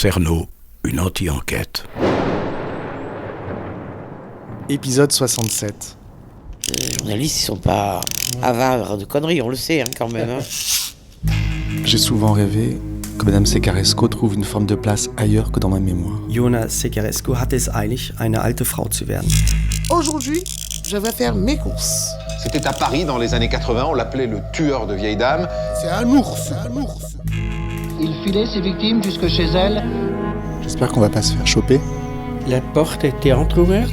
Cerno, une anti-enquête. Épisode 67. Les journalistes, ils sont pas avares de conneries, on le sait quand même. Hein. J'ai souvent rêvé que Madame Secaresco trouve une forme de place ailleurs que dans ma mémoire. Jonas Secaresco hatte es eilig, eine alte Frau zu werden. Aujourd'hui, je vais faire mes courses. C'était à Paris dans les années 80, on l'appelait le tueur de vieilles dames. C'est un ours, un ours. Il filait ses victimes jusque chez elles. J'espère qu'on va pas se faire choper. La porte était entrouverte.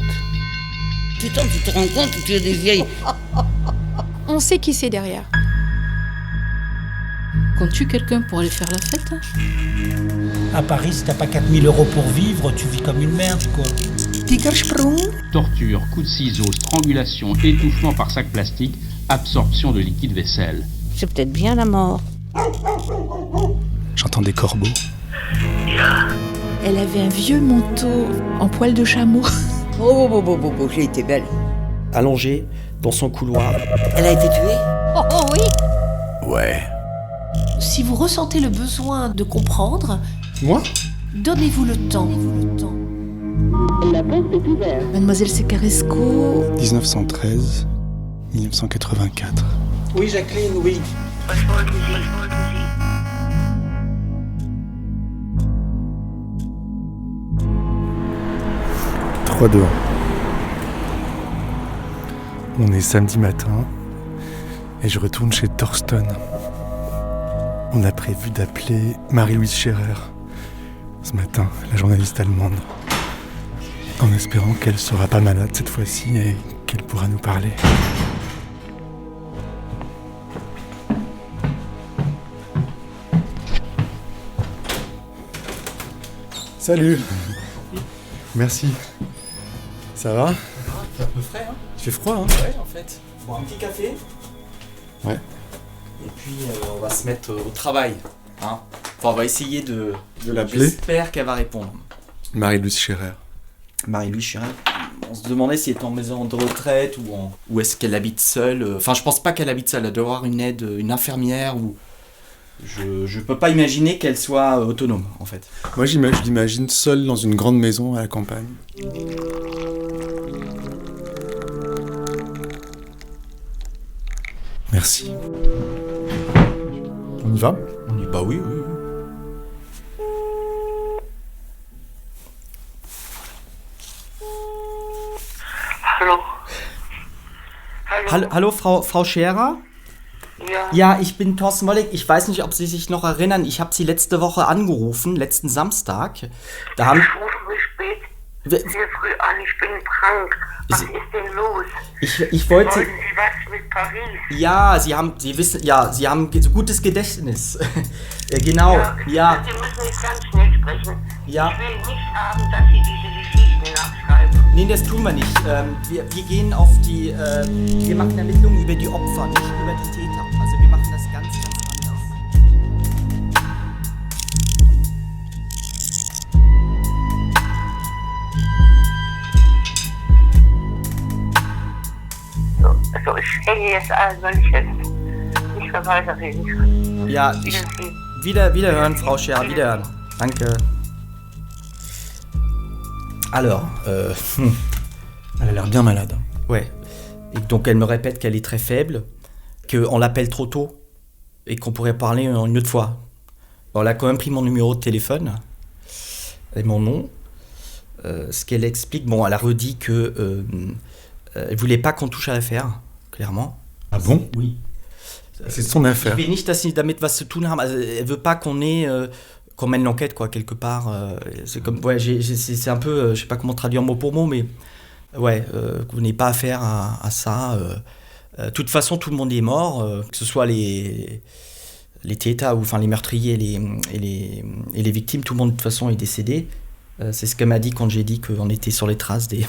Putain, tu te rends compte que tu es des vieilles. On sait qui c'est derrière. Qu'on tue quelqu'un pour aller faire la fête. À Paris, si t'as pas 4 000 € pour vivre, tu vis comme une merde, quoi. Tigersprung. Torture, coup de ciseaux, strangulation, étouffement par sac plastique, absorption de liquide vaisselle. C'est peut-être bien la mort. J'entends des corbeaux. Elle avait un vieux manteau en poil de chameau. Oh, j'ai été belle. Allongée dans son couloir. Elle a été tuée? Oh oui. Ouais. Si vous ressentez le besoin de comprendre, Moi ? donnez-vous le temps. Mademoiselle Secaresco. 1913, 1984. Oui, Jacqueline, oui. 3, 2, 1. On est samedi matin et je retourne chez Thorsten. On a prévu d'appeler Marie-Louise Scherer ce matin, la journaliste allemande, en espérant qu'elle sera pas malade cette fois-ci et qu'elle pourra nous parler. Salut. Merci. Ça va ? C'est un peu frais, hein. Il fait froid, hein ? Ouais, en fait. Bon, un petit café. Ouais. Et puis, on va se mettre au travail. Hein. Enfin, on va essayer de l'appeler. J'espère qu'elle va répondre. Marie-Louise Scherer. Marie-Louise Scherer. On se demandait si elle était en maison de retraite ou est-ce qu'elle habite seule. Enfin, je pense pas qu'elle habite seule. Elle doit avoir une aide, une infirmière ou... Je peux pas imaginer qu'elle soit autonome, en fait. Moi, je l'imagine seule dans une grande maison à la campagne. Merci. On y va ? On dit bah oui. Hallo, Frau Scherer? Ja, ich bin Thorsten Mollig. Ich weiß nicht, ob Sie sich noch erinnern. Ich habe Sie letzte Woche angerufen, letzten Samstag. Da haben... Ich rufe mich spät sehr früh an, ich bin krank. Was ist denn los? Ich wollte... Wollen Sie was mit Paris? Ja, Sie haben so gutes Gedächtnis. Genau, ja. Sie müssen jetzt ganz schnell sprechen. Ja. Ich will nicht haben, dass Sie diese Geschichten nachschreiben. Nee, das tun wir nicht. Wir gehen auf die... wir machen Ermittlungen über die Opfer, nicht über die Täter. Also wir machen das ganz anders. So, ich hänge jetzt an, weil ich jetzt nicht mehr weiterreden kann. Ja, wiederhören, Frau Scherer, wiederhören. Danke. Alors, Elle a l'air bien malade. ouais. Et donc elle me répète qu'elle est très faible, qu'on l'appelle trop tôt et qu'on pourrait parler une autre fois. Alors, elle a quand même pris mon numéro de téléphone et mon nom. Ce qu'elle explique, bon, elle a redit que elle voulait pas qu'on touche à l'affaire, clairement. Ah bon ? Oui. C'est son affaire. Ich will nicht, dass sie damit was zu tun haben. Also, elle veut pas qu'on ait qu'on mène l'enquête, quoi, quelque part. C'est comme, ouais, c'est un peu, je sais pas comment traduire mot pour mot, mais ouais, qu'on n'ait pas affaire à ça. De toute façon, tout le monde est mort, que ce soit les Täter ou enfin les meurtriers et les victimes, tout le monde de toute façon est décédé. C'est ce qu'elle m'a dit quand j'ai dit qu'on était sur les traces des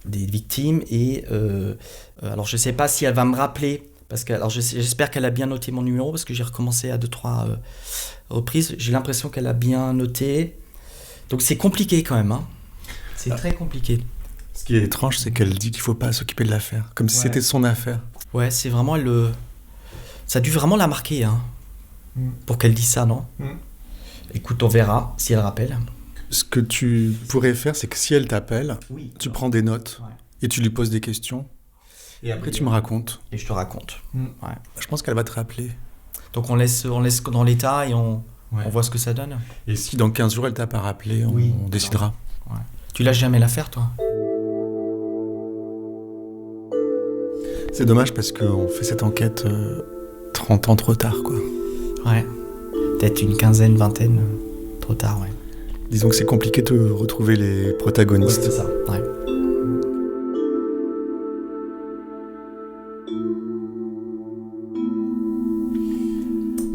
victimes. Et alors je sais pas si elle va me rappeler, parce que alors j'espère qu'elle a bien noté mon numéro, parce que j'ai recommencé à 2-3 reprises. J'ai l'impression qu'elle a bien noté. Donc c'est compliqué quand même, hein. C'est très compliqué. Ce qui est étrange, c'est qu'elle dit qu'il faut pas s'occuper de l'affaire, comme si c'était son affaire. Ouais, c'est vraiment ça a dû vraiment la marquer, hein, pour qu'elle dise ça, non ? Écoute, on verra si elle rappelle. Ce que tu pourrais faire, c'est que si elle t'appelle, Oui. tu prends des notes et tu lui poses des questions. Et après, tu me racontes. Et je te raconte. Ouais. Je pense qu'elle va te rappeler. Donc on laisse dans l'état et on voit ce que ça donne. Et si dans 15 jours, elle t'a pas rappelé, on décidera. Ouais. Tu lâches jamais l'affaire, toi? C'est dommage parce qu'on fait cette enquête 30 ans trop tard, quoi. Ouais. Peut-être une quinzaine, vingtaine, trop tard, ouais. Disons que c'est compliqué de retrouver les protagonistes. Ouais, c'est ça, ouais.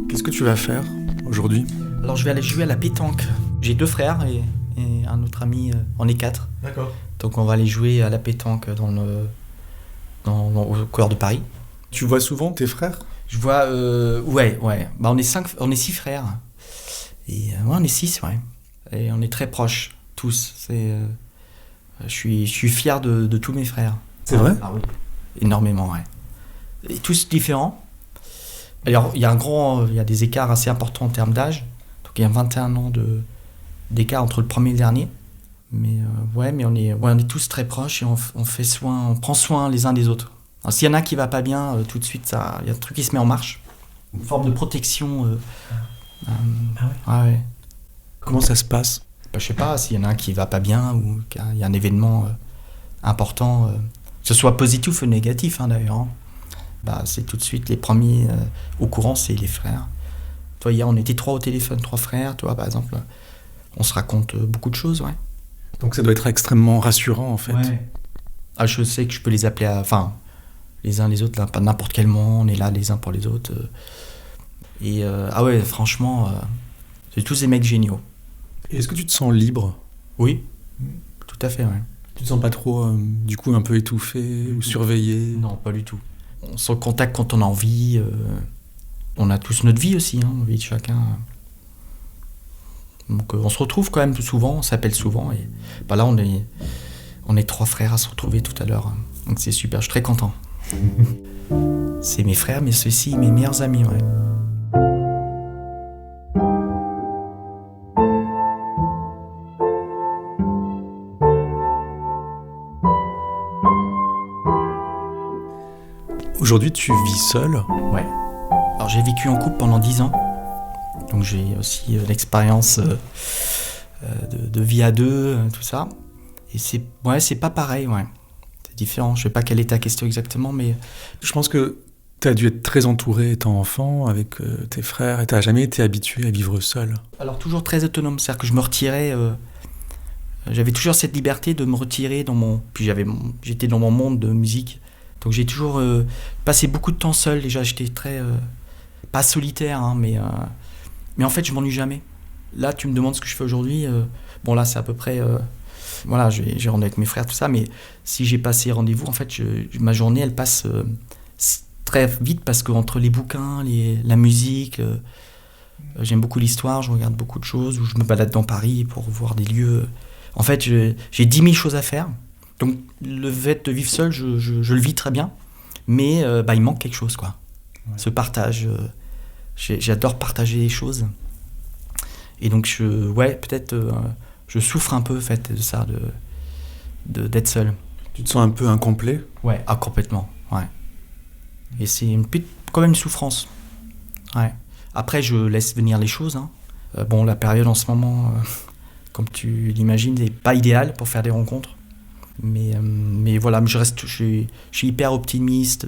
Qu'est-ce que tu vas faire aujourd'hui? Alors je vais aller jouer à la pétanque. J'ai 2 frères et un autre ami, on est 4. D'accord. Donc on va aller jouer à la pétanque au cœur de Paris. Tu vois souvent tes frères? Je vois, ouais. Bah on est 6 frères. Et on est 6, ouais. Et on est très proches, tous. Je suis fier de tous mes frères. C'est vrai? Ah oui. Énormément, ouais. Et tous différents. Alors, il y a des écarts assez importants en termes d'âge. Donc, il y a 21 ans d'écart entre le premier et le dernier. Mais on est tous très proches et on prend soin les uns des autres. Alors, s'il y en a un qui va pas bien, tout de suite, il y a un truc qui se met en marche. Une forme de protection. Ouais. Comment ça se passe? Je sais pas, s'il y en a un qui va pas bien ou qu'il y a un événement important, que ce soit positif ou négatif, d'ailleurs. Hein. C'est tout de suite les premiers au courant, c'est les frères. Toi, hier, on était 3 au téléphone, 3 frères, toi, par exemple. On se raconte beaucoup de choses, ouais. Donc ça doit être extrêmement rassurant, en fait. Ouais. Ah, je sais que je peux les appeler les uns les autres, là, pas n'importe quel moment, on est là les uns pour les autres. Franchement, c'est tous des mecs géniaux. Et est-ce que tu te sens libre? Oui, tout à fait, ouais. Tu te sens pas trop, du coup, un peu étouffé ou surveillé? Non, pas du tout. On se contacte quand on a envie. On a tous notre vie aussi, la vie de chacun. Donc on se retrouve quand même souvent, on s'appelle souvent. Et là, on est 3 frères à se retrouver tout à l'heure. Donc c'est super, je suis très content. C'est mes frères, mais ceux-ci, mes meilleurs amis, ouais. Aujourd'hui, tu vis seul? Ouais. Alors j'ai vécu en couple pendant 10 ans. Donc j'ai aussi l'expérience de vie à 2, tout ça. Et c'est pas pareil, ouais. C'est différent. Je sais pas quelle est ta question exactement, mais... Je pense que tu as dû être très entouré étant enfant avec tes frères et tu n'as jamais été habitué à vivre seul. Alors toujours très autonome, c'est-à-dire que je me retirais... j'avais toujours cette liberté de me retirer dans mon... Puis j'étais dans mon monde de musique. Donc j'ai toujours passé beaucoup de temps seul. Déjà j'étais très... pas solitaire, mais en fait je m'ennuie jamais. Là tu me demandes ce que je fais aujourd'hui. Là c'est à peu près... j'ai rendez-vous avec mes frères, tout ça, mais si j'ai passé rendez-vous, en fait ma journée elle passe très vite parce qu'entre les bouquins, la musique, j'aime beaucoup l'histoire, je regarde beaucoup de choses, ou je me balade dans Paris pour voir des lieux. En fait j'ai 10 000 choses à faire. Donc le fait de vivre seul, je le vis très bien, mais il manque quelque chose, quoi. Ouais. Ce partage, j'adore partager les choses. Et donc peut-être je souffre un peu, en fait, de ça, d'être seul. Tu te sens un peu incomplet? Ouais, complètement, ouais. Et c'est quand même une souffrance. Ouais. Après, je laisse venir les choses. La période en ce moment, comme tu l'imagines, n'est pas idéale pour faire des rencontres. Mais voilà, je suis hyper optimiste,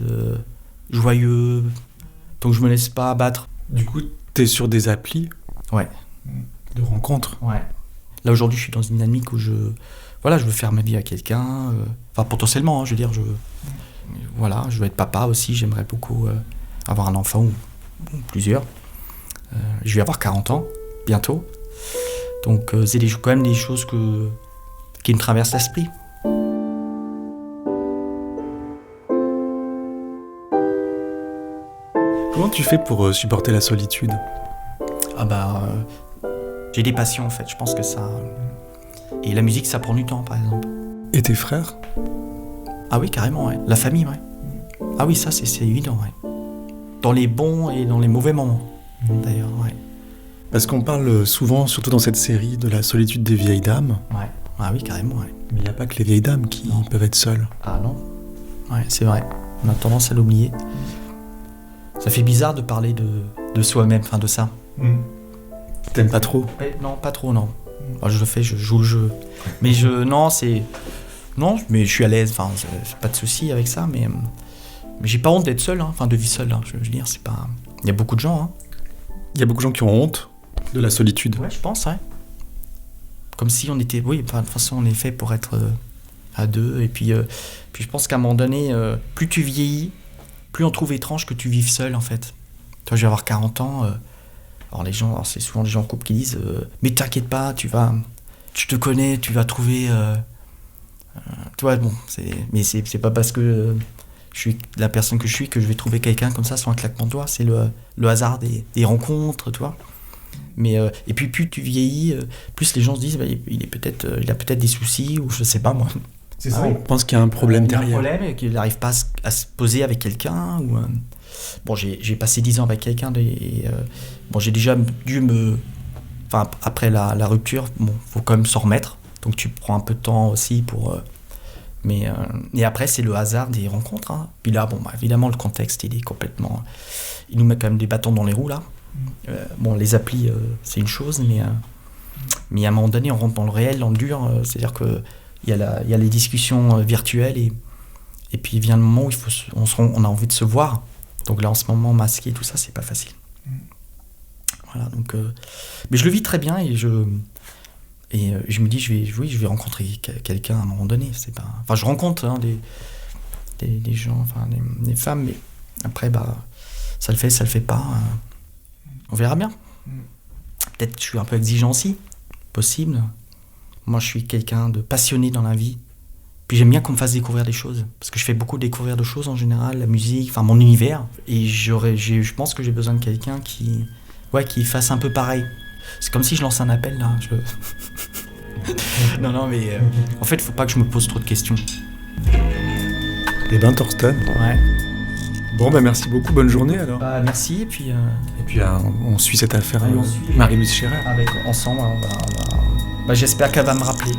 joyeux, donc je me laisse pas abattre. Du coup, t'es sur des applis? Ouais. De rencontres? Ouais. Là aujourd'hui, je suis dans une dynamique où je veux faire ma vie à quelqu'un, potentiellement, je veux dire, je veux être papa aussi, j'aimerais beaucoup avoir un enfant ou plusieurs. Je vais avoir 40 ans, bientôt, donc c'est quand même des choses qui me traversent l'esprit. Comment tu fais pour supporter la solitude? J'ai des passions, en fait, je pense que ça... Et la musique, ça prend du temps, par exemple. Et tes frères? Ah oui, carrément, ouais. La famille, ouais. Ah oui, ça, c'est évident, ouais. Dans les bons et dans les mauvais moments, d'ailleurs, ouais. Parce qu'on parle souvent, surtout dans cette série, de la solitude des vieilles dames. Ouais. Ah oui, carrément, ouais. Mais il n'y a pas que les vieilles dames qui peuvent être seules. Ah non. Ouais, c'est vrai. On a tendance à l'oublier. Ça fait bizarre de parler de soi-même, enfin de ça. T'aimes pas trop? Non, pas trop, non. Enfin, je le fais, je joue le jeu. Mais non, mais je suis à l'aise, enfin, j'ai pas de souci avec ça, mais j'ai pas honte d'être seul, hein, enfin de vivre seul, hein, je veux dire, c'est pas... Il y a beaucoup de gens, hein. Il y a beaucoup de gens qui ont honte de la solitude. Ouais, je pense, ouais. Comme si on était... Oui, enfin, de toute façon, on est fait pour être à deux, et puis je pense qu'à un moment donné, plus tu vieillis, plus on trouve étrange que tu vives seul, en fait. Toi, je vais avoir 40 ans, alors c'est souvent les gens en couple qui disent mais t'inquiète pas, tu te connais, tu vas trouver... tu vois, bon, mais c'est pas parce que je suis la personne que je suis que je vais trouver quelqu'un comme ça sur un claquement de doigts. C'est le hasard des rencontres, tu vois. Mais et puis plus tu vieillis, plus les gens se disent il a peut-être des soucis ou je sais pas moi. C'est ça. On pense qu'il y a un problème derrière. Il y a un problème et qu'il n'arrive pas à se poser avec quelqu'un ou bon, j'ai passé 10 ans avec quelqu'un et bon, j'ai déjà dû enfin après la rupture, bon, faut quand même s'en remettre. Donc tu prends un peu de temps aussi pour... mais et après, c'est le hasard des rencontres. Hein. Puis là, bon, évidemment, le contexte, il est complètement... Il nous met quand même des bâtons dans les roues, là. Bon, les applis, c'est une chose, mais à un moment donné, on rentre dans le réel, dans le dur. C'est-à-dire qu'il y a les discussions virtuelles et puis vient le moment où on a envie de se voir. Donc là, en ce moment, masqué, tout ça, c'est pas facile. Voilà, donc... mais je le vis très bien et je me dis, je vais rencontrer quelqu'un à un moment donné. C'est pas... Enfin, je rencontre des gens, enfin, des femmes, mais après, ça le fait pas. On verra bien. Peut-être que je suis un peu exigeant aussi. Possible. Moi, je suis quelqu'un de passionné dans la vie. Puis j'aime bien qu'on me fasse découvrir des choses. Parce que je fais beaucoup découvrir de choses en général, la musique, enfin, mon univers. Et je pense que j'ai besoin de quelqu'un qui fasse un peu pareil. C'est comme si je lance un appel, là. Non, mais en fait, il faut pas que je me pose trop de questions. Eh ben, Thorsten. Ouais. Bon, merci beaucoup, bonne journée alors. Merci, et puis on suit cette affaire Marie-Louise Scherer. Ensemble, j'espère qu'elle va me rappeler.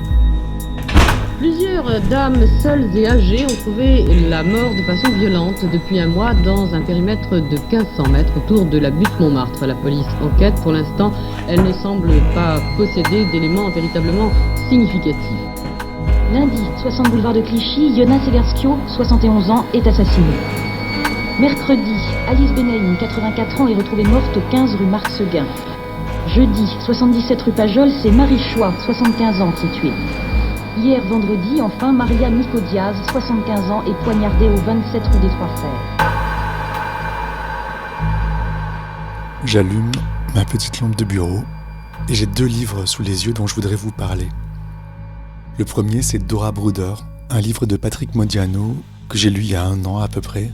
Plusieurs dames seules et âgées ont trouvé la mort de façon violente depuis un mois dans un périmètre de 1500 mètres autour de la butte Montmartre. La police enquête. Pour l'instant, elle ne semble pas posséder d'éléments véritablement significatifs. Lundi, 60 boulevard de Clichy, Yona Segarskio, 71 ans, est assassinée. Mercredi, Alice Benaïm, 84 ans, est retrouvée morte au 15 rue Marc Seguin. Jeudi, 77 rue Pajol, c'est Marie Choix, 75 ans, qui est tuée. Hier, vendredi, enfin, Maria Nico Diaz, 75 ans, est poignardée au 27 rue des Trois Frères. J'allume ma petite lampe de bureau et j'ai 2 livres sous les yeux dont je voudrais vous parler. Le premier, c'est Dora Bruder, un livre de Patrick Modiano que j'ai lu il y a 1 an à peu près,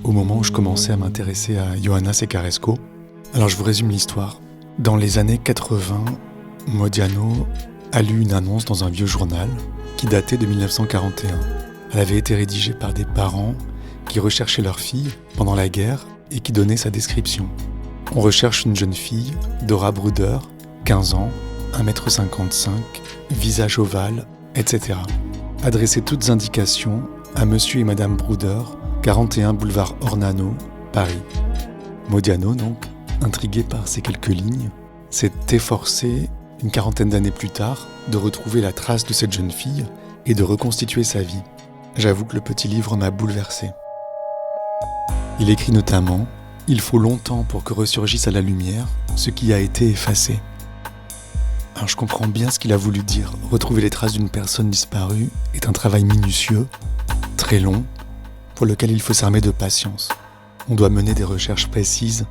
au moment où je commençais à m'intéresser à Johanna Secaresco. Alors je vous résume l'histoire. Dans les années 80, Modiano a lu une annonce dans un vieux journal qui datait de 1941. Elle avait été rédigée par des parents qui recherchaient leur fille pendant la guerre et qui donnaient sa description. On recherche une jeune fille, Dora Bruder, 15 ans, 1m55, visage ovale, etc. Adressez toutes indications à Monsieur et Madame Bruder, 41 boulevard Ornano, Paris. Modiano, donc, intrigué par ces quelques lignes, s'est efforcé, une quarantaine d'années plus tard, de retrouver la trace de cette jeune fille et de reconstituer sa vie. J'avoue que le petit livre m'a bouleversé. Il écrit notamment « Il faut longtemps pour que ressurgisse à la lumière ce qui a été effacé ». Alors je comprends bien ce qu'il a voulu dire. Retrouver les traces d'une personne disparue est un travail minutieux, très long, pour lequel il faut s'armer de patience. On doit mener des recherches précises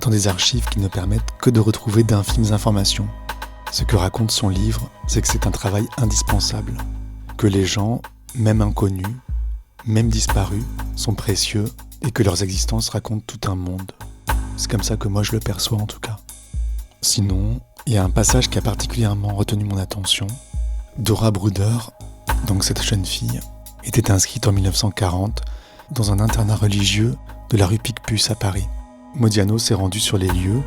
dans des archives qui ne permettent que de retrouver d'infimes informations. Ce que raconte son livre, c'est que c'est un travail indispensable, que les gens, même inconnus, même disparus, sont précieux et que leurs existences racontent tout un monde. C'est comme ça que moi je le perçois en tout cas. Sinon, il y a un passage qui a particulièrement retenu mon attention. Dora Bruder, donc cette jeune fille, était inscrite en 1940 dans un internat religieux de la rue Picpus à Paris. Modiano s'est rendu sur les lieux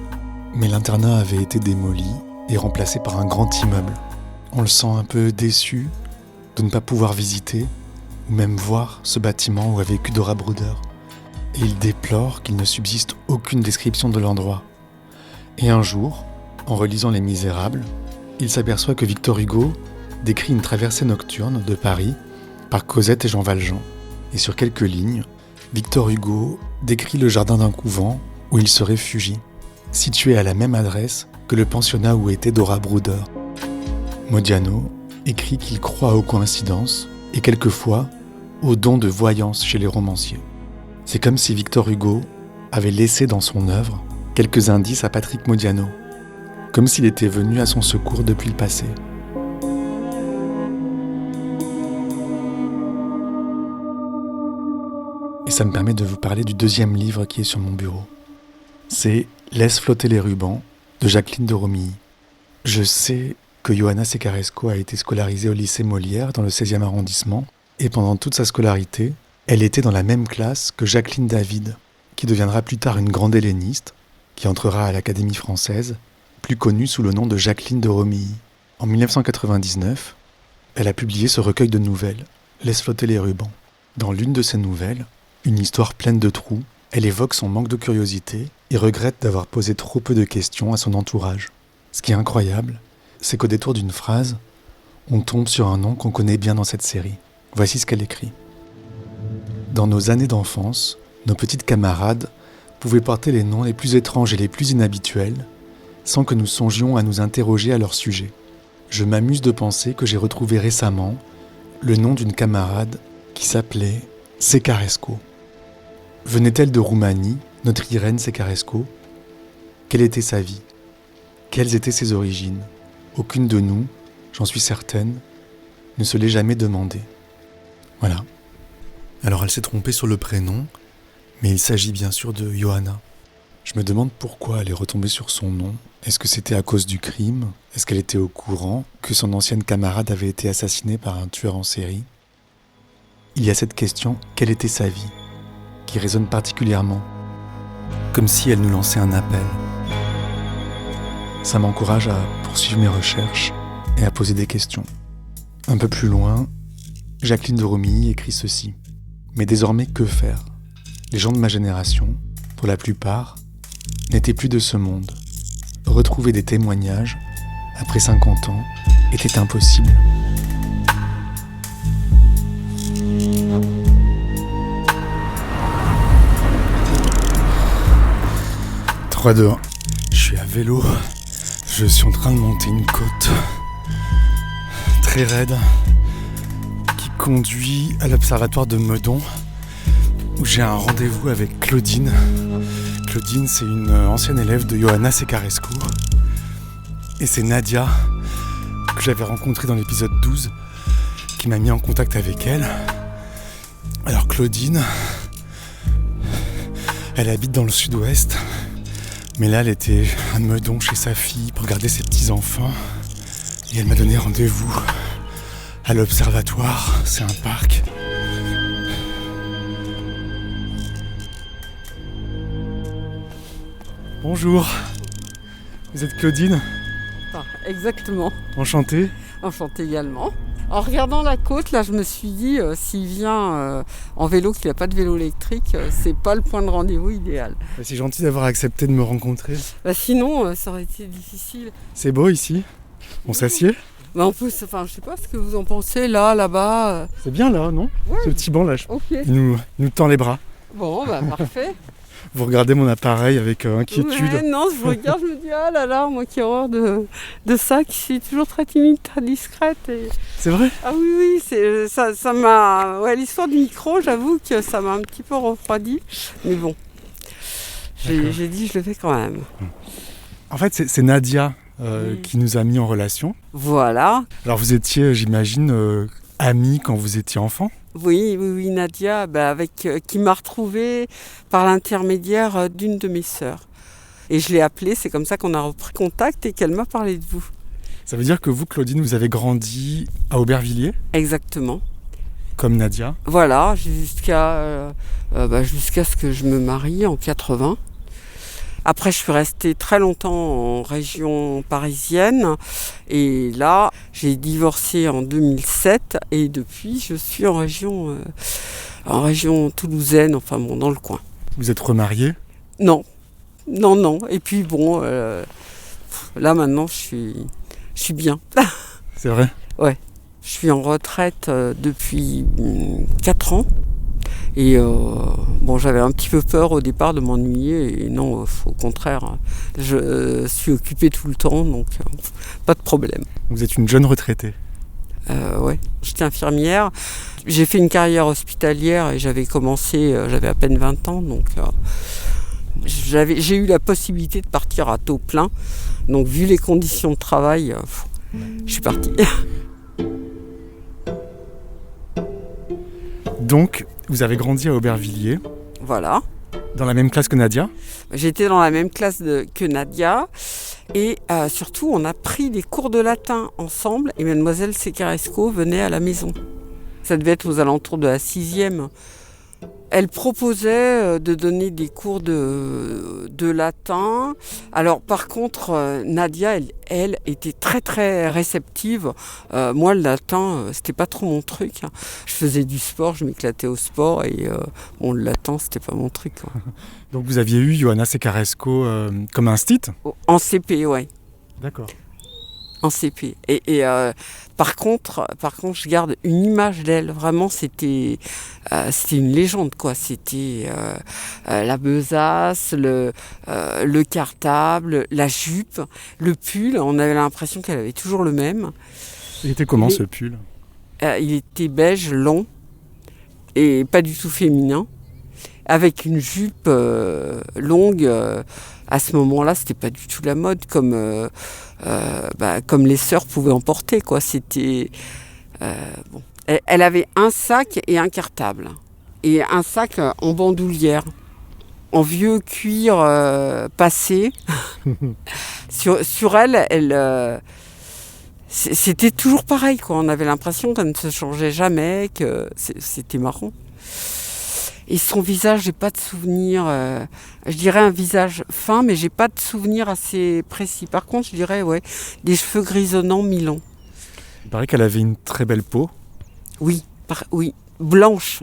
Mais l'internat avait été démoli et remplacé par un grand immeuble. On le sent un peu déçu de ne pas pouvoir visiter ou même voir ce bâtiment où a vécu Dora Bruder. Et il déplore qu'il ne subsiste aucune description de l'endroit. Et un jour, en relisant Les Misérables, il s'aperçoit que Victor Hugo décrit une traversée nocturne de Paris par Cosette et Jean Valjean. Et sur quelques lignes, Victor Hugo décrit le jardin d'un couvent où il se réfugie, situé à la même adresse que le pensionnat où était Dora Bruder. Modiano écrit qu'il croit aux coïncidences et quelquefois aux dons de voyance chez les romanciers. C'est comme si Victor Hugo avait laissé dans son œuvre quelques indices à Patrick Modiano, comme s'il était venu à son secours depuis le passé. Et ça me permet de vous parler du deuxième livre qui est sur mon bureau. C'est « Laisse flotter les rubans » de Jacqueline de Romilly. Je sais que Johanna Secaresco a été scolarisée au lycée Molière dans le 16e arrondissement, et pendant toute sa scolarité, elle était dans la même classe que Jacqueline David, qui deviendra plus tard une grande helléniste, qui entrera à l'Académie française, plus connue sous le nom de Jacqueline de Romilly. En 1999, elle a publié ce recueil de nouvelles, « Laisse flotter les rubans ». Dans l'une de ces nouvelles, une histoire pleine de trous, elle évoque son manque de curiosité et regrette d'avoir posé trop peu de questions à son entourage. Ce qui est incroyable, c'est qu'au détour d'une phrase, on tombe sur un nom qu'on connaît bien dans cette série. Voici ce qu'elle écrit. Dans nos années d'enfance, nos petites camarades pouvaient porter les noms les plus étranges et les plus inhabituels, sans que nous songions à nous interroger à leur sujet. Je m'amuse de penser que j'ai retrouvé récemment le nom d'une camarade qui s'appelait Secaresco. Venait-elle de Roumanie, notre Irène Secaresco ? Quelle était sa vie ? Quelles étaient ses origines ? Aucune de nous, j'en suis certaine, ne se l'est jamais demandé. Voilà. Alors elle s'est trompée sur le prénom, mais il s'agit bien sûr de Johanna. Je me demande pourquoi elle est retombée sur son nom. Est-ce que c'était à cause du crime ? Est-ce qu'elle était au courant que son ancienne camarade avait été assassinée par un tueur en série ? Il y a cette question, quelle était sa vie ? Qui résonne particulièrement, comme si elle nous lançait un appel. Ça m'encourage à poursuivre mes recherches et à poser des questions. Un peu plus loin, Jacqueline de Romilly écrit ceci. Mais désormais, que faire ? Les gens de ma génération, pour la plupart, n'étaient plus de ce monde. Retrouver des témoignages, après 50 ans, était impossible. Je suis à vélo, je suis en train de monter une côte très raide qui conduit à l'observatoire de Meudon où j'ai un rendez-vous avec Claudine. Claudine, c'est une ancienne élève de Johanna Secaresco et c'est Nadia que j'avais rencontrée dans l'épisode 12 qui m'a mis en contact avec elle. Alors Claudine, elle habite dans le sud-ouest. Mais là, elle était à Meudon chez sa fille pour garder ses petits-enfants. Et elle m'a donné rendez-vous à l'observatoire. C'est un parc. Bonjour. Vous êtes Claudine ? Exactement. Enchantée. Enchantée également. En regardant la côte, là, je me suis dit, s'il vient en vélo, qu'il n'a pas de vélo électrique, c'est pas le point de rendez-vous idéal. C'est gentil d'avoir accepté de me rencontrer. Sinon, ça aurait été difficile. C'est beau ici ? On s'assied ? On peut, je sais pas ce que vous en pensez, là-bas. C'est bien là, non ? Ouais. Ce petit banc là, Okay. Il nous tend les bras. Bon, parfait. Vous regardez mon appareil avec inquiétude. Ouais, non, je regarde, je me dis, ah là là, moi qui ai horreur de ça, qui suis toujours très timide, très discrète. Et... C'est vrai ? Ah oui, ça m'a... Ouais, l'histoire du micro, j'avoue que ça m'a un petit peu refroidi. Mais bon, j'ai dit, je le fais quand même. En fait, c'est Nadia qui nous a mis en relation. Voilà. Alors vous étiez, j'imagine, amis quand vous étiez enfant ? Oui, Nadia, qui m'a retrouvée par l'intermédiaire d'une de mes sœurs. Et je l'ai appelée, c'est comme ça qu'on a repris contact et qu'elle m'a parlé de vous. Ça veut dire que vous, Claudine, vous avez grandi à Aubervilliers ? Exactement. Comme Nadia ? Voilà, jusqu'à ce que je me marie en 80. Après, je suis restée très longtemps en région parisienne. Et là, j'ai divorcé en 2007. Et depuis, je suis en région toulousaine, enfin bon, dans le coin. Vous êtes remariée ? Non. Et puis bon, là maintenant, je suis bien. C'est vrai ? Ouais. Je suis en retraite depuis 4 ans. Et j'avais un petit peu peur au départ de m'ennuyer. Et non, au contraire, je suis occupée tout le temps, donc pas de problème. Vous êtes une jeune retraitée ? Ouais, j'étais infirmière. J'ai fait une carrière hospitalière et j'avais à peine 20 ans, donc j'ai eu la possibilité de partir à taux plein. Donc vu les conditions de travail, je suis partie. Donc, vous avez grandi à Aubervilliers. Voilà. Dans la même classe que Nadia ? J'étais dans la même classe que Nadia. Et surtout, on a pris des cours de latin ensemble. Et mademoiselle Secaresco venait à la maison. Ça devait être aux alentours de la 6e. Elle proposait de donner des cours de latin. Alors par contre, Nadia, elle était très très réceptive. Moi, le latin, c'était pas trop mon truc. Je faisais du sport, je m'éclatais au sport et le latin, c'était pas mon truc. Donc vous aviez eu Johanna Secaresco comme instit ? En CP, ouais. D'accord. En CP. Et par contre, je garde une image d'elle. Vraiment, c'était une légende, quoi. C'était la besace, le cartable, la jupe, le pull. On avait l'impression qu'elle avait toujours le même. Il était comment ce pull ? Il était beige, long et pas du tout féminin, avec une jupe longue. À ce moment-là, c'était pas du tout la mode comme les sœurs pouvaient en porter, quoi. C'était Elle avait un sac et un cartable et un sac en bandoulière, en vieux cuir passé. sur elle, c'était toujours pareil, quoi. On avait l'impression qu'elle ne se changeait jamais, que c'était marrant. Et son visage, j'ai pas de souvenir. Je dirais un visage fin, mais j'ai pas de souvenir assez précis. Par contre, je dirais des cheveux grisonnants mi-longs. Il paraît qu'elle avait une très belle peau. Oui, blanche,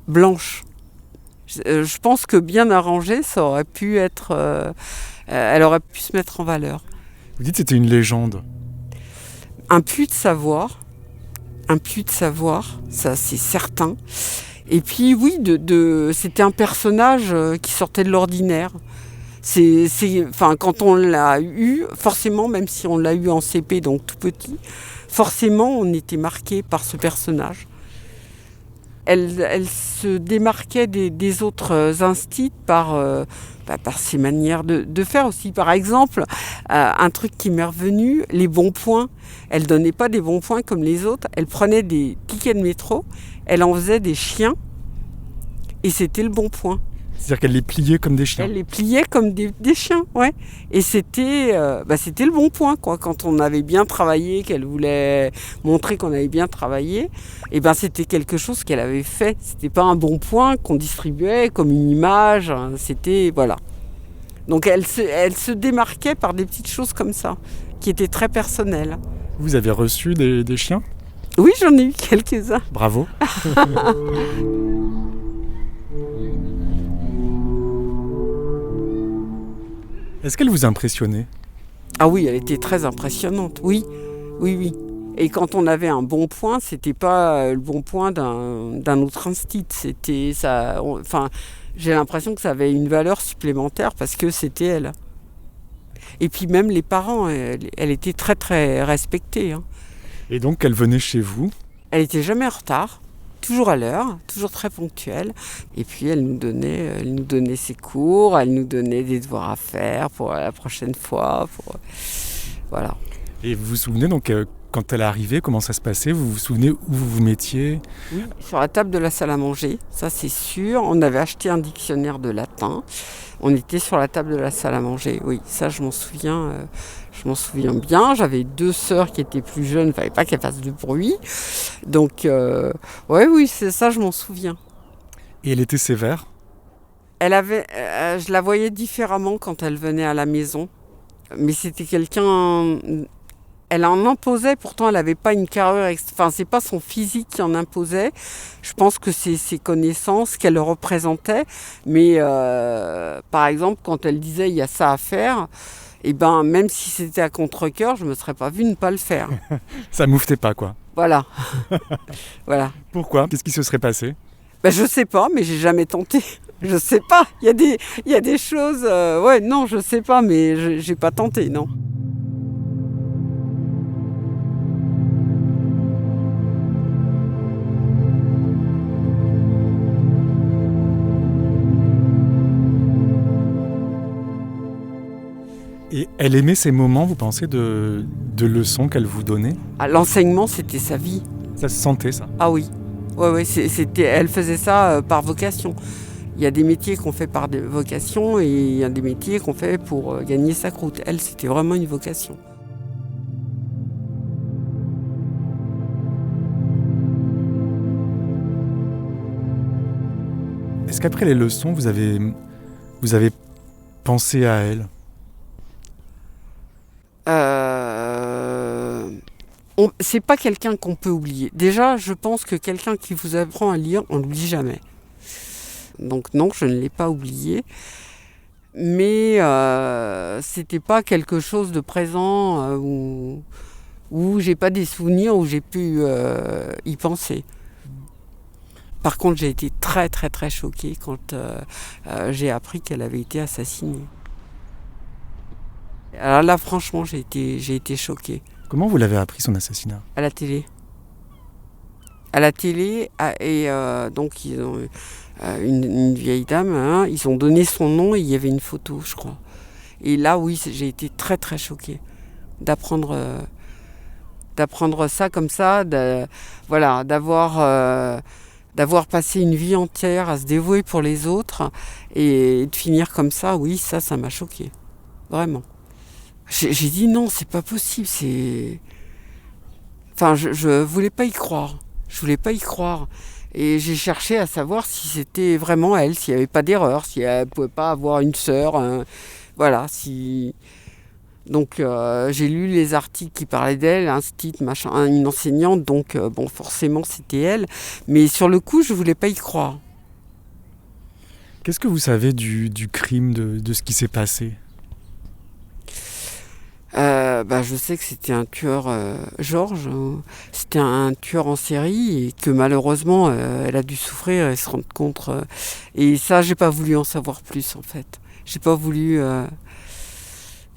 blanche. Je pense que bien arrangée, ça aurait pu être. Elle aurait pu se mettre en valeur. Vous dites que c'était une légende. Un puits de savoir, ça c'est certain. Et puis oui, c'était un personnage qui sortait de l'ordinaire. Quand on l'a eu, forcément, même si on l'a eu en CP, donc tout petit, forcément on était marqué par ce personnage. Elle se démarquait des autres instits par ses manières de faire aussi. Par exemple, un truc qui m'est revenu, les bons points. Elle donnait pas des bons points comme les autres. Elle prenait des tickets de métro, elle en faisait des chiens et c'était le bon point. C'est-à-dire qu'elle les pliait comme des chiens. Elle les pliait comme des chiens, ouais. Et c'était le bon point, quoi. Quand on avait bien travaillé, qu'elle voulait montrer qu'on avait bien travaillé, et c'était quelque chose qu'elle avait fait. C'était pas un bon point qu'on distribuait comme une image. C'était voilà. Donc elle se démarquait par des petites choses comme ça, qui étaient très personnelles. Vous avez reçu des chiens ? Oui, j'en ai eu quelques-uns. Bravo. Est-ce qu'elle vous impressionnait ? Ah oui, elle était très impressionnante, oui. Et quand on avait un bon point, c'était pas le bon point d'un autre instit. C'était ça. J'ai l'impression que ça avait une valeur supplémentaire parce que c'était elle. Et puis même les parents, elle était très très respectée. Hein. Et donc elle venait chez vous ? Elle était jamais en retard. Toujours à l'heure, toujours très ponctuelle. Et puis elle nous donnait ses cours, elle nous donnait des devoirs à faire pour la prochaine fois. Voilà. Et vous vous souvenez donc quand elle est arrivée, comment ça se passait ? Vous vous souvenez où vous vous mettiez ? Oui, sur la table de la salle à manger, ça c'est sûr. On avait acheté un dictionnaire de latin. On était sur la table de la salle à manger. Oui, ça je m'en souviens. Je m'en souviens bien. J'avais 2 sœurs qui étaient plus jeunes. Il ne fallait pas qu'elles fassent de bruit. Donc, oui, c'est ça, je m'en souviens. Et elle était sévère ? Je la voyais différemment quand elle venait à la maison. Mais c'était quelqu'un... Elle en imposait, pourtant elle n'avait pas une carrure... Enfin, c'est pas son physique qui en imposait. Je pense que c'est ses connaissances qu'elle représentait. Mais par exemple, quand elle disait « il y a ça à faire », eh ben, même si c'était à contre-cœur, je ne me serais pas vue ne pas le faire. Ça mouftait pas, quoi. Voilà. Voilà. Pourquoi ? Qu'est-ce qui se serait passé ? Je sais pas, mais j'ai jamais tenté. Je sais pas. Il y a des choses... ouais, non, je sais pas, mais j'ai pas tenté, non. Et elle aimait ces moments, vous pensez, de leçons qu'elle vous donnait ? L'enseignement, c'était sa vie. Ça se sentait, ça ? Ah oui. Ouais, elle faisait ça par vocation. Il y a des métiers qu'on fait par vocation et il y a des métiers qu'on fait pour gagner sa croûte. Elle, c'était vraiment une vocation. Est-ce qu'après les leçons, vous avez pensé à elle ? C'est pas quelqu'un qu'on peut oublier. Déjà, je pense que quelqu'un qui vous apprend à lire, on l'oublie jamais. Donc non, je ne l'ai pas oublié. Mais c'était pas quelque chose de présent où j'ai pas des souvenirs où j'ai pu y penser. Par contre, j'ai été très très très choquée quand j'ai appris qu'elle avait été assassinée. Alors là, franchement, j'ai été choquée. Comment vous l'avez appris, son assassinat ? À la télé. À la télé, et donc ils ont une vieille dame, hein, ils ont donné son nom et il y avait une photo, je crois. Et là, oui, j'ai été très très choquée d'apprendre ça comme ça, d'avoir passé une vie entière à se dévouer pour les autres et de finir comme ça, oui, ça m'a choquée, vraiment. J'ai dit non, c'est pas possible, Enfin, je voulais pas y croire. Je voulais pas y croire. Et j'ai cherché à savoir si c'était vraiment elle, s'il n'y avait pas d'erreur, si elle ne pouvait pas avoir une sœur. Voilà, si... Donc j'ai lu les articles qui parlaient d'elle, un site, machin, une enseignante, donc bon, forcément c'était elle. Mais sur le coup, je voulais pas y croire. Qu'est-ce que vous savez du crime, de ce qui s'est passé ? Je sais que c'était un tueur, Georges, c'était un tueur en série et que malheureusement elle a dû souffrir et se rendre compte. Et ça, j'ai pas voulu en savoir plus en fait. J'ai pas voulu.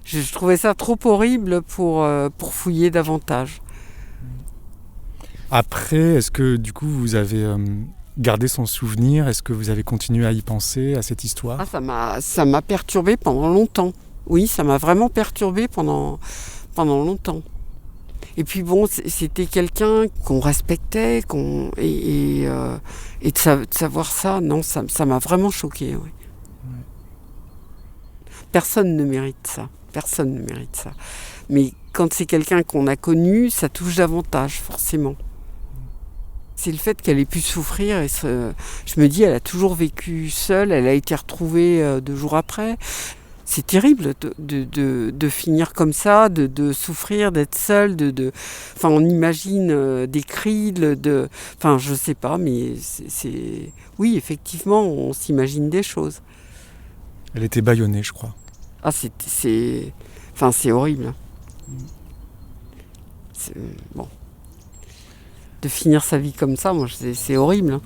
Je trouvais ça trop horrible pour fouiller davantage. Après, est-ce que du coup vous avez gardé son souvenir ? Est-ce que vous avez continué à y penser, à cette histoire ? Ça m'a perturbée pendant longtemps. Oui, ça m'a vraiment perturbée pendant longtemps. Et puis bon, c'était quelqu'un qu'on respectait, et de savoir ça, non, ça m'a vraiment choquée. Oui. Ouais. Personne ne mérite ça. Personne ne mérite ça. Mais quand c'est quelqu'un qu'on a connu, ça touche davantage, forcément. C'est le fait qu'elle ait pu souffrir. Je me dis, elle a toujours vécu seule, elle a été retrouvée 2 jours après. C'est terrible de finir comme ça, de souffrir, d'être seule, enfin, on imagine des cris, enfin, je sais pas, mais oui, effectivement, on s'imagine des choses. Elle était bâillonnée, je crois. Ah, c'est horrible. Bon. De finir sa vie comme ça, moi, c'est horrible.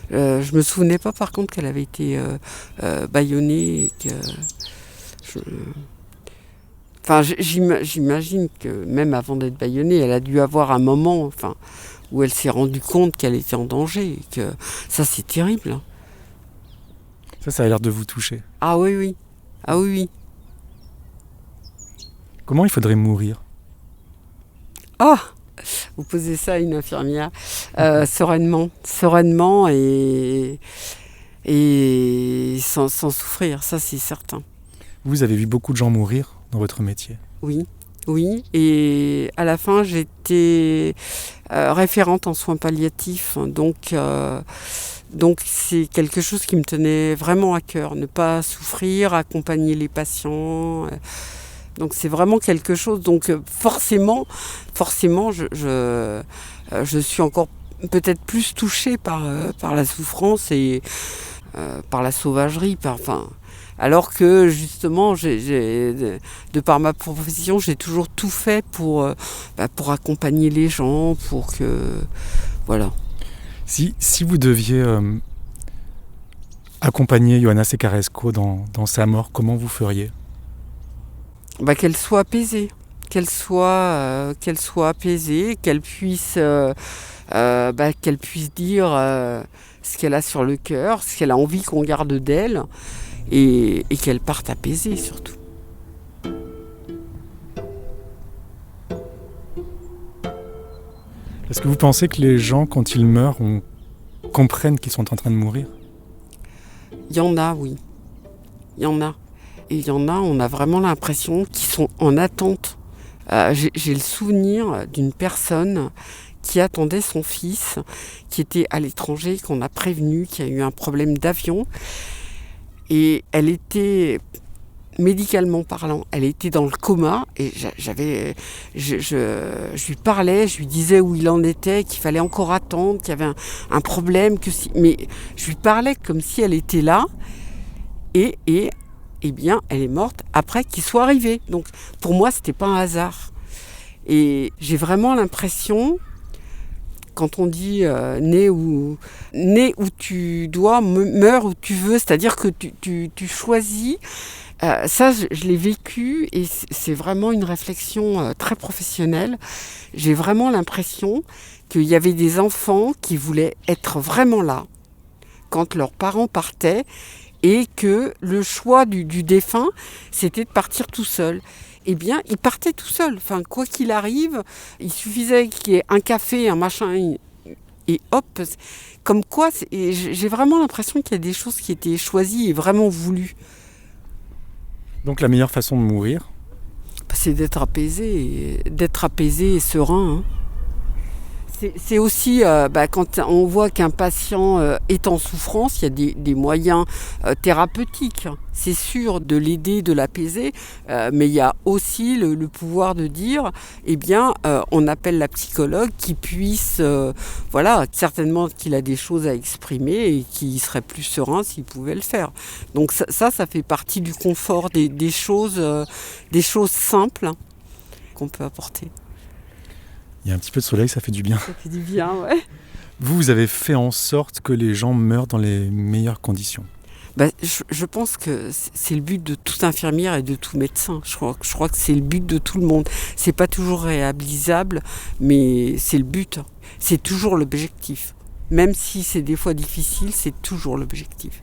Je me souvenais pas par contre qu'elle avait été bâillonnée et que j'imagine que même avant d'être bâillonnée, elle a dû avoir un moment où elle s'est rendue compte qu'elle était en danger et que ça, c'est terrible. Ça a l'air de vous toucher. Ah oui. Ah oui. Comment il faudrait mourir ? Ah, vous posez ça à une infirmière, sereinement et sans souffrir, ça c'est certain. Vous avez vu beaucoup de gens mourir dans votre métier ? Oui, Oui, et à la fin, j'étais référente en soins palliatifs, donc c'est quelque chose qui me tenait vraiment à cœur, ne pas souffrir, accompagner les patients. Donc c'est vraiment quelque chose. Donc forcément, je suis encore peut-être plus touchée par la souffrance et par la sauvagerie. Alors que justement, de par ma profession, j'ai toujours tout fait pour accompagner les gens, pour que voilà. Si vous deviez accompagner Ioana Secaresco dans sa mort, comment vous feriez ? Qu'elle soit apaisée, qu'elle soit apaisée, qu'elle puisse dire ce qu'elle a sur le cœur, ce qu'elle a envie qu'on garde d'elle, et qu'elle parte apaisée surtout. Est-ce que vous pensez que les gens, quand ils meurent, comprennent qu'ils sont en train de mourir ? Il y en a, oui. Il y en a. Et il y en a, on a vraiment l'impression qu'ils sont en attente. J'ai le souvenir d'une personne qui attendait son fils, qui était à l'étranger, qu'on a prévenu, qui a eu un problème d'avion. Et elle était, médicalement parlant, elle était dans le coma. Et je lui parlais, je lui disais où il en était, qu'il fallait encore attendre, qu'il y avait un problème. Mais je lui parlais comme si elle était là. Et eh bien, elle est morte après qu'il soit arrivé. Donc, pour moi, c'était pas un hasard. Et j'ai vraiment l'impression, quand on dit né où tu dois, meurs où tu veux, c'est-à-dire que tu choisis. Ça, je l'ai vécu et c'est vraiment une réflexion très professionnelle. J'ai vraiment l'impression qu'il y avait des enfants qui voulaient être vraiment là quand leurs parents partaient. Et que le choix du défunt, c'était de partir tout seul. Eh bien, il partait tout seul. Enfin, quoi qu'il arrive, il suffisait qu'il y ait un café, un machin, et hop. Comme quoi, j'ai vraiment l'impression qu'il y a des choses qui étaient choisies et vraiment voulues. Donc la meilleure façon de mourir ? C'est d'être apaisé et serein. Hein. C'est aussi, quand on voit qu'un patient est en souffrance, il y a des moyens thérapeutiques, c'est sûr, de l'aider, de l'apaiser, mais il y a aussi le pouvoir de dire, on appelle la psychologue qui puisse, certainement qu'il a des choses à exprimer et qu'il serait plus serein s'il pouvait le faire. Donc ça fait partie du confort des choses simples qu'on peut apporter. Il y a un petit peu de soleil, ça fait du bien. Ça fait du bien, ouais. Vous avez fait en sorte que les gens meurent dans les meilleures conditions. Je pense que c'est le but de toute infirmière et de tout médecin. Je crois que c'est le but de tout le monde. C'est pas toujours réalisable, mais c'est le but. C'est toujours l'objectif. Même si c'est des fois difficile, c'est toujours l'objectif.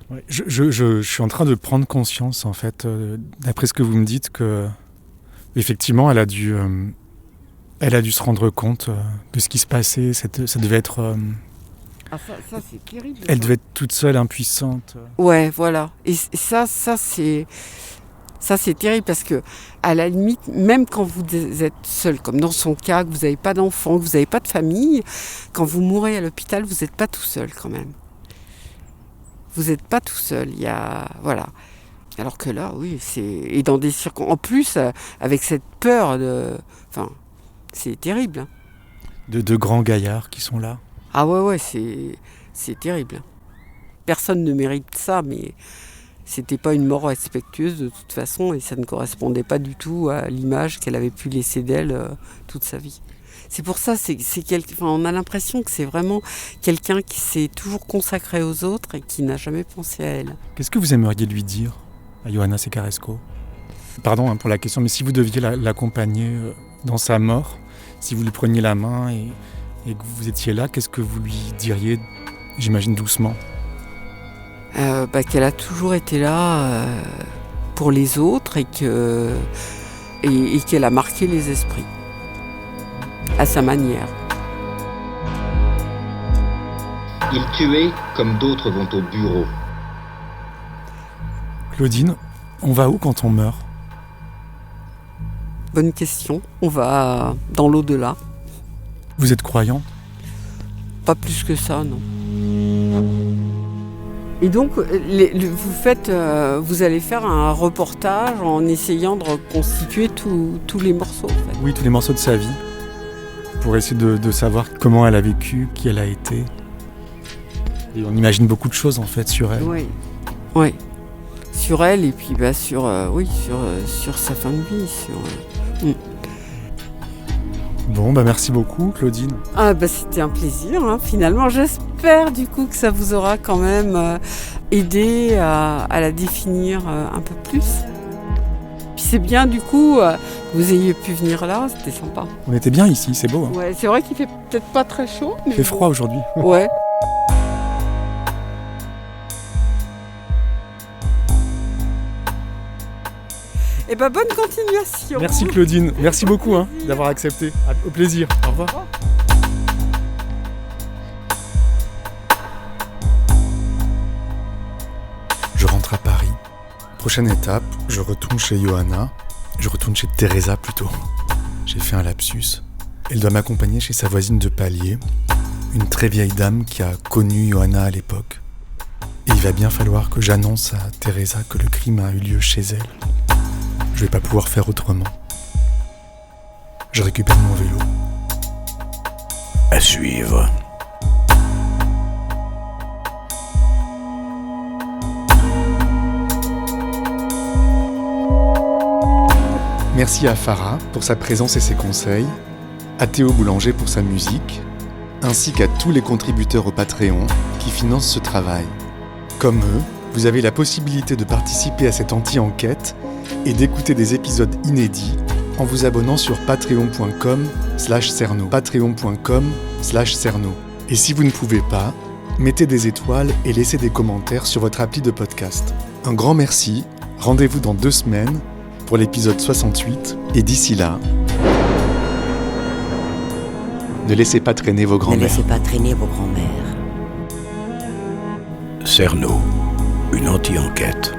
Ouais, je suis en train de prendre conscience, en fait, d'après ce que vous me dites, que effectivement, elle a dû se rendre compte de ce qui se passait. Ça devait être... ça c'est terrible. Elle devait être toute seule, impuissante. Ouais, voilà. Et ça c'est terrible parce que, à la limite, même quand vous êtes seul, comme dans son cas, que vous n'avez pas d'enfant, que vous n'avez pas de famille, quand vous mourrez à l'hôpital, vous n'êtes pas tout seul quand même. Vous n'êtes pas tout seul. Il y a... Voilà. Alors que là, oui, c'est... Et dans des circonstances... En plus, avec cette peur de... Enfin... C'est terrible. De grands gaillards qui sont là. Ah ouais, c'est terrible. Personne ne mérite ça, mais c'était pas une mort respectueuse de toute façon et ça ne correspondait pas du tout à l'image qu'elle avait pu laisser d'elle toute sa vie. C'est pour ça, on a l'impression que c'est vraiment quelqu'un qui s'est toujours consacré aux autres et qui n'a jamais pensé à elle. Qu'est-ce que vous aimeriez lui dire à Ioana Secaresco ? Pardon pour la question, mais si vous deviez l'accompagner dans sa mort, si vous lui preniez la main et que vous étiez là, qu'est-ce que vous lui diriez, j'imagine doucement ? Qu'elle a toujours été là pour les autres et qu'elle a marqué les esprits à sa manière. Il tuait comme d'autres vont au bureau. Claudine, on va où quand on meurt ? bonne question. On va dans l'au-delà. Vous êtes croyant ? Pas plus que ça, non. Et donc, vous allez faire un reportage en essayant de reconstituer tous les morceaux, en fait. Oui, tous les morceaux de sa vie, pour essayer de savoir comment elle a vécu, qui elle a été. Et on imagine beaucoup de choses, en fait, sur elle. Oui. Sur elle, et puis sur sa fin de vie. Bon, merci beaucoup, Claudine. C'était un plaisir, hein. Finalement, j'espère du coup que ça vous aura quand même aidé à la définir un peu plus. Puis c'est bien du coup que vous ayez pu venir là, c'était sympa. On était bien ici, c'est beau. Hein. Ouais, c'est vrai qu'il fait peut-être pas très chaud. Mais il fait froid aujourd'hui. Ouais. Et bonne continuation. Merci Claudine, merci beaucoup d'avoir accepté. Au plaisir, au revoir. Je rentre à Paris. Prochaine étape, je retourne chez Johanna. Je retourne chez Teresa plutôt. J'ai fait un lapsus. Elle doit m'accompagner chez sa voisine de palier, une très vieille dame qui a connu Johanna à l'époque. Et il va bien falloir que j'annonce à Teresa que le crime a eu lieu chez elle. Je vais pas pouvoir faire autrement. Je récupère mon vélo. À suivre. Merci à Farah pour sa présence et ses conseils, à Théo Boulanger pour sa musique, ainsi qu'à tous les contributeurs au Patreon qui financent ce travail. Comme eux, vous avez la possibilité de participer à cette anti-enquête et d'écouter des épisodes inédits en vous abonnant sur patreon.com/cerno. Patreon.com/cerno. Et si vous ne pouvez pas, mettez des étoiles et laissez des commentaires sur votre appli de podcast. Un grand merci, rendez-vous dans 2 semaines pour l'épisode 68, et d'ici là, ne laissez pas traîner vos grands-mères. Ne laissez pas traîner vos grands-mères. Cerno, une anti-enquête.